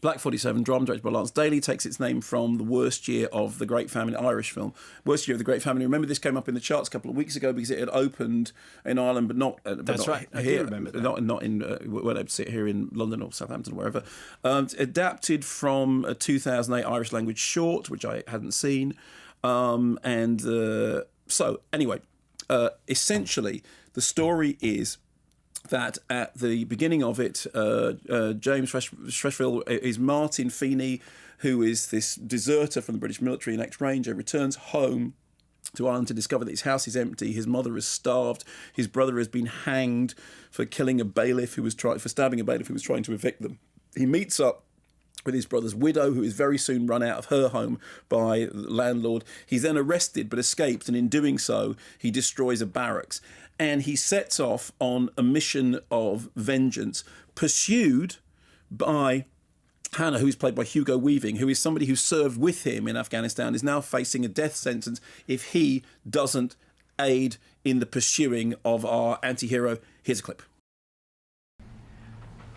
Black 47, drama directed by Lance Daly, takes its name from the worst year of the Great Famine, Irish film. Worst year of the Great Famine. Remember, this came up in the charts a couple of weeks ago because it had opened in Ireland, but not. That's right. I Here, do remember that. Not in. Well, I'd sit here in London or Southampton or wherever. Adapted from a 2008 Irish language short, which I hadn't seen, so anyway, essentially, the story is that at the beginning of it, James Freshfield is Martin Feeney, who is this deserter from the British military and ex-ranger, returns home to Ireland to discover that his house is empty, his mother is starved, his brother has been hanged for stabbing a bailiff who was trying to evict them. He meets up with his brother's widow, who is very soon run out of her home by the landlord. He's then arrested but escapes, and in doing so, he destroys a barracks. And he sets off on a mission of vengeance, pursued by Hannah, who's played by Hugo Weaving, who is somebody who served with him in Afghanistan, is now facing a death sentence if he doesn't aid in the pursuing of our anti-hero. Here's a clip.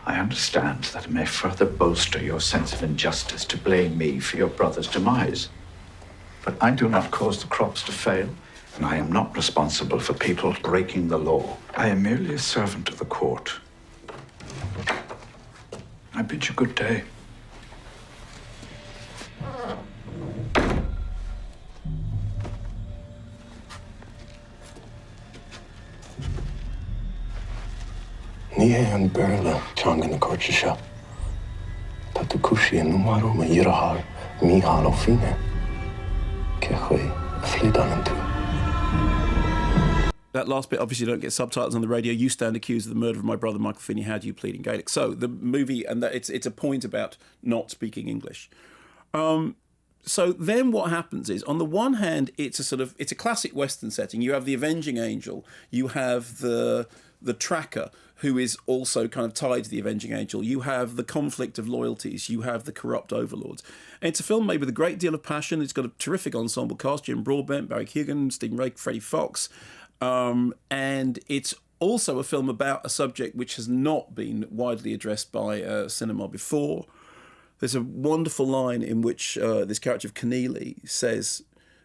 I understand that it may further bolster your sense of injustice to blame me for your brother's demise. But I do not cause the crops to fail, and I am not responsible for people breaking the law. I am merely a servant of the court. I bid you good day. Ni an berla chang na korchisha. Tatukushi numaro ma yirahar mi halofine. Kehoi flidanantu. That last bit, obviously, you don't get subtitles on the radio. You stand accused of the murder of my brother, Michael Finney. How do you plead in Gaelic? So the movie, and that it's a point about not speaking English. So then what happens is, on the one hand, it's a classic Western setting. You have the avenging angel. You have the tracker, who is also kind of tied to the avenging angel. You have the conflict of loyalties. You have the corrupt overlords. And it's a film made with a great deal of passion. It's got a terrific ensemble cast: Jim Broadbent, Barry Keoghan, Stephen Ray, Freddie Fox. And it's also a film about a subject which has not been widely addressed by cinema before. There's a wonderful line in which this character of Keneally says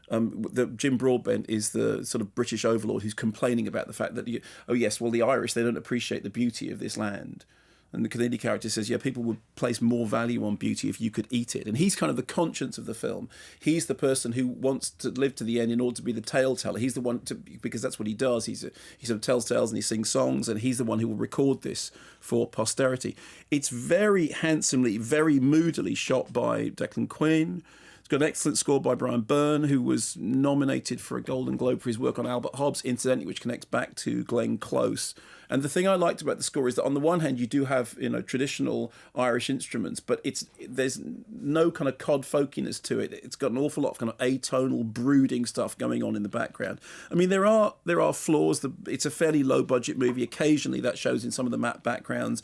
that Jim Broadbent is the sort of British overlord who's complaining about the fact that, the Irish, they don't appreciate the beauty of this land. And the Keneally character says, people would place more value on beauty if you could eat it. And he's kind of the conscience of the film. He's the person who wants to live to the end in order to be the tale teller. He's the one because that's what he does. He sort of tells tales and he sings songs, and he's the one who will record this for posterity. It's very handsomely, very moodily shot by Declan Quinn. It's got an excellent score by Brian Byrne, who was nominated for a Golden Globe for his work on Albert Hobbs, incidentally, which connects back to Glenn Close. And the thing I liked about the score is that on the one hand, you do have, traditional Irish instruments, but there's no kind of cod folkiness to it. It's got an awful lot of kind of atonal, brooding stuff going on in the background. I mean, there are flaws. It's a fairly low budget movie. Occasionally that shows in some of the matte backgrounds.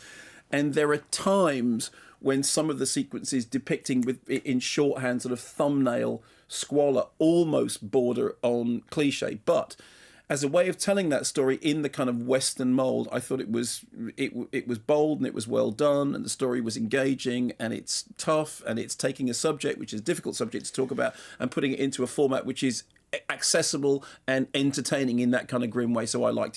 And there are times when some of the sequences depicting in shorthand sort of thumbnail squalor almost border on cliche. But as a way of telling that story in the kind of Western mould, I thought it was bold and it was well done, and the story was engaging, and it's tough, and it's taking a subject which is a difficult subject to talk about and putting it into a format which is accessible and entertaining in that kind of grim way. So I liked it.